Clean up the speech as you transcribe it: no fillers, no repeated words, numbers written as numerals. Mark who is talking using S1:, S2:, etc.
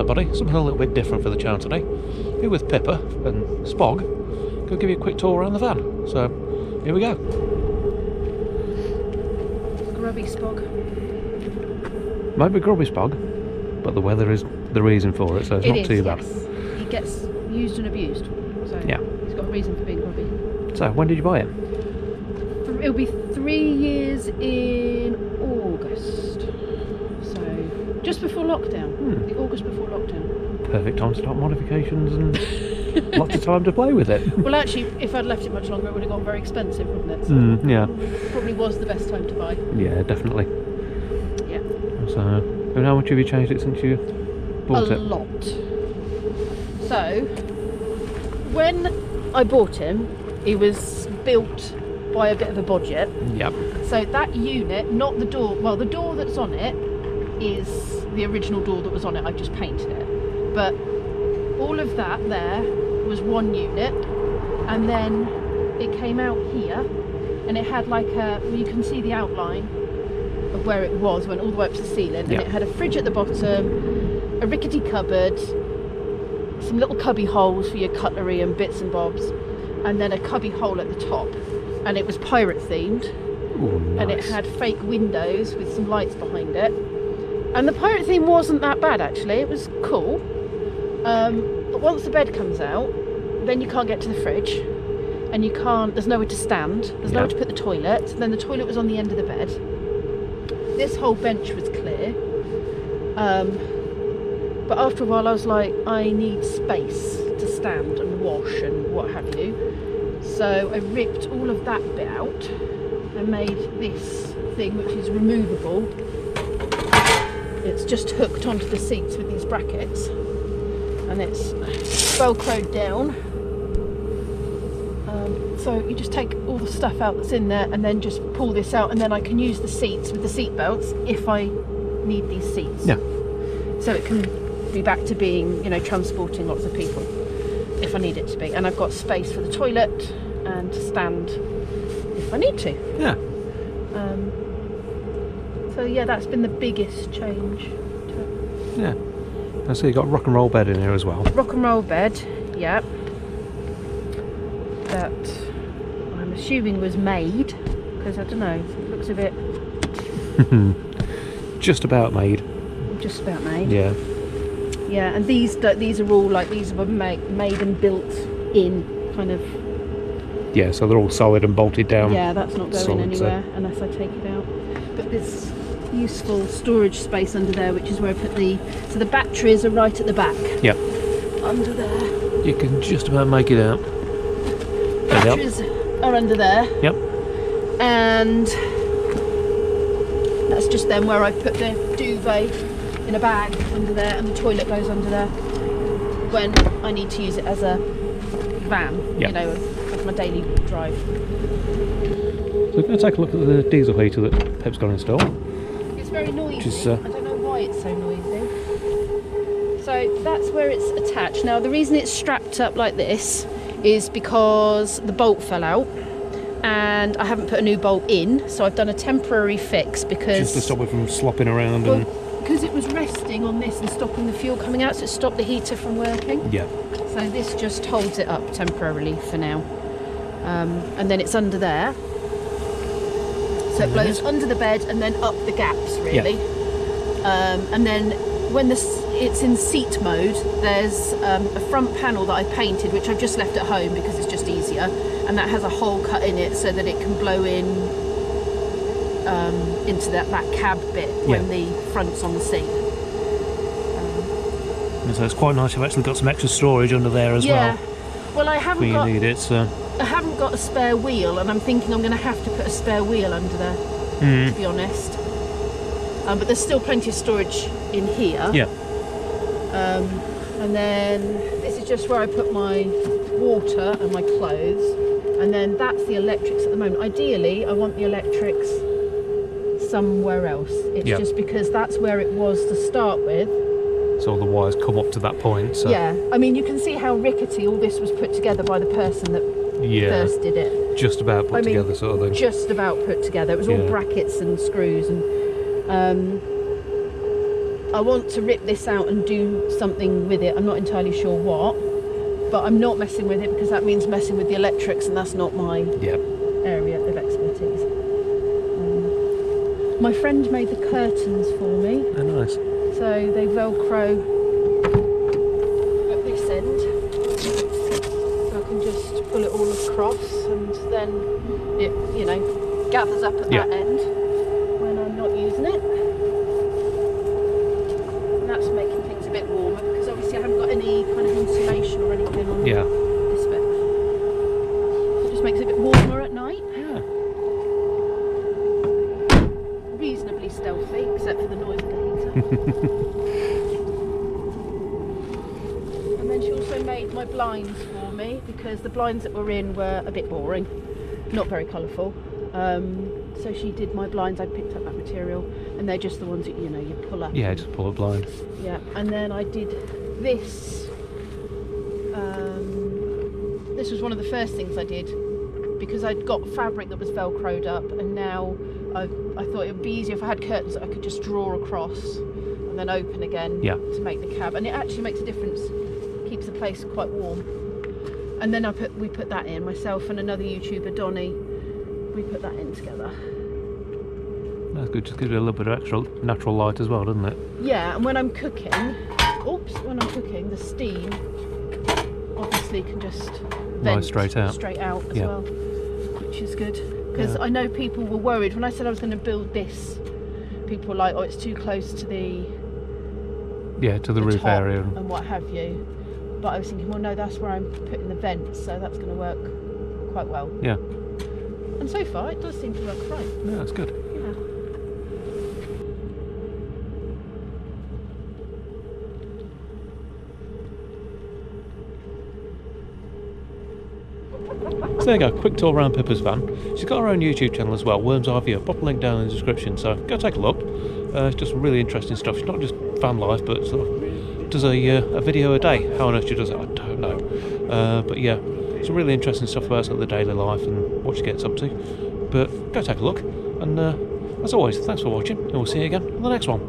S1: everybody, something a little bit different for the channel today. Here with Pippa and SPOG, go give you a quick tour around the van. So, here we go.
S2: Grubby SPOG.
S1: Might be grubby SPOG, but the weather is the reason for it, so it's not too bad.
S2: Yes. He gets used and abused, so
S1: yeah,
S2: he's got a reason for being grubby.
S1: So, when did you buy it?
S2: It'll be 3 years in August, so just before lockdown, the August before lockdown.
S1: Perfect time to start modifications and lots of time to play with it.
S2: Well, actually, if I'd left it much longer, it would have gone very expensive, wouldn't it? So
S1: yeah.
S2: Probably was the best time to buy.
S1: Yeah, definitely.
S2: Yeah.
S1: So, and how much have you changed it since you bought it?
S2: A lot. So, when I bought him, he was built by a bit of a budget.
S1: Yep.
S2: So that unit, not the door, well, the door that's on it is the original door that was on it. I just painted it. But all of that there was one unit, and then it came out here, and it had like a, well, you can see the outline of where it was, went all the way up to the ceiling, and it had a fridge at the bottom, a rickety cupboard, some little cubby holes for your cutlery and bits and bobs, and then a cubby hole at the top. And it was pirate themed.
S1: Ooh, nice.
S2: And it had fake windows with some lights behind it. And the pirate theme wasn't that bad, actually. It was cool. But once the bed comes out, then you can't get to the fridge, and you can't, there's nowhere to stand, there's nowhere to put the toilet. Then the toilet was on the end of the bed. This whole bench was clear. But after a while I was like, I need space to stand and wash and what have you. So I ripped all of that bit out and made this thing, which is removable. It's just hooked onto the seats with these brackets, and it's velcroed down. So you just take all the stuff out that's in there and then just pull this out, and then I can use the seats with the seat belts if I need these seats.
S1: Yeah.
S2: So it can be back to being, you know, transporting lots of people if I need it to be. And I've got space for the toilet and to stand if I need to.
S1: Yeah.
S2: So yeah, that's been the biggest change to it.
S1: Yeah. I see you got a rock and roll bed in here as well.
S2: Rock and roll bed, yeah. That I'm assuming was made, because I don't know, it looks a bit...
S1: Just about made.
S2: Just about made.
S1: Yeah.
S2: Yeah, and these are all like, these were made and built in kind of...
S1: Yeah, so they're all solid and bolted down.
S2: Yeah, that's not going anywhere unless I take it out. But there's useful storage space under there, which is where I put so the batteries are right at the back.
S1: Yep.
S2: Under there.
S1: You can just about make it out.
S2: Batteries are under there.
S1: Yep.
S2: And that's just then where I put the duvet in a bag under there, and the toilet goes under there when I need to use it as a van, you know, as my daily drive.
S1: So we're going to take a look at the diesel heater that Pip's got installed.
S2: It's very noisy. I don't know why it's so noisy. So that's where it's attached. Now the reason it's strapped up like this is because the bolt fell out and I haven't put a new bolt in, so I've done a temporary fix because...
S1: Just to stop it from slopping around.
S2: Well, because it was resting on this and stopping the fuel coming out, so it stopped the heater from working.
S1: Yeah.
S2: So this just holds it up temporarily for now. And then it's under there. So it blows under the bed and then up the gaps, really. Yeah. And then when it's in seat mode, there's a front panel that I painted, which I've just left at home because it's just easier. And that has a hole cut in it so that it can blow into that cab bit when the front's on the seat.
S1: So it's quite nice. You've actually got some extra storage under there as well.
S2: Well, I haven't got...
S1: need it, so...
S2: I haven't got a spare wheel, and I'm thinking I'm going to have to put a spare wheel under there, to be honest. But there's still plenty of storage in here.
S1: Yeah.
S2: And then this is just where I put my water and my clothes. And then that's the electrics at the moment. Ideally, I want the electrics somewhere else. It's just because that's where it was to start with.
S1: So all the wires come up to that point. So.
S2: Yeah, I mean, you can see how rickety all this was put together by the person that first did it.
S1: Just about put together, sort of thing.
S2: Just about put together. It was all brackets and screws, and I want to rip this out and do something with it. I'm not entirely sure what, but I'm not messing with it because that means messing with the electrics, and that's not my area of expertise. My friend made the curtains for me.
S1: Oh, nice.
S2: So they Velcro at this end. So I can just pull it all across, and then it, you know, gathers up at that end when I'm not using it. And that's making things a bit warmer because obviously I haven't got any kind of insulation or anything on this bit. It just makes it a bit warmer at night.
S1: Yeah.
S2: Reasonably stealthy, except for the noise of the heater. And then she also made my blinds for me because the blinds that were in were a bit boring, not very colourful. So she did my blinds. I picked up that material, and they're just the ones that, you know, you pull up.
S1: Yeah, just pull a blind.
S2: Yeah, and then I did this. This was one of the first things I did because I'd got fabric that was Velcroed up, and now I thought it would be easier if I had curtains that I could just draw across and then open again to make the cab. And it actually makes a difference, keeps the place quite warm. And then we put that in, myself and another YouTuber, Donnie, we put that in together.
S1: That's good, just gives you a little bit of extra natural light as well, doesn't it?
S2: Yeah, and when I'm cooking, the steam obviously can just vent straight out as well, which is good. Because I know people were worried when I said I was going to build this. People were like, "Oh, it's too close to the
S1: roof area
S2: and what have you." But I was thinking, well, no, that's where I'm putting the vents, so that's going to work quite well.
S1: Yeah.
S2: And so far, it does seem to work right.
S1: Yeah, that's good.
S2: Yeah.
S1: So there you go, quick tour around Pippa's van. She's got her own YouTube channel as well, Worms RV. I'll pop a link down in the description, so go take a look. It's just really interesting stuff. She's not just van life, but sort of does a video a day. How on earth she does it, I don't know. But yeah, some really interesting stuff about sort of the daily life and what she gets up to. But go take a look, and as always, thanks for watching, and we'll see you again on the next one.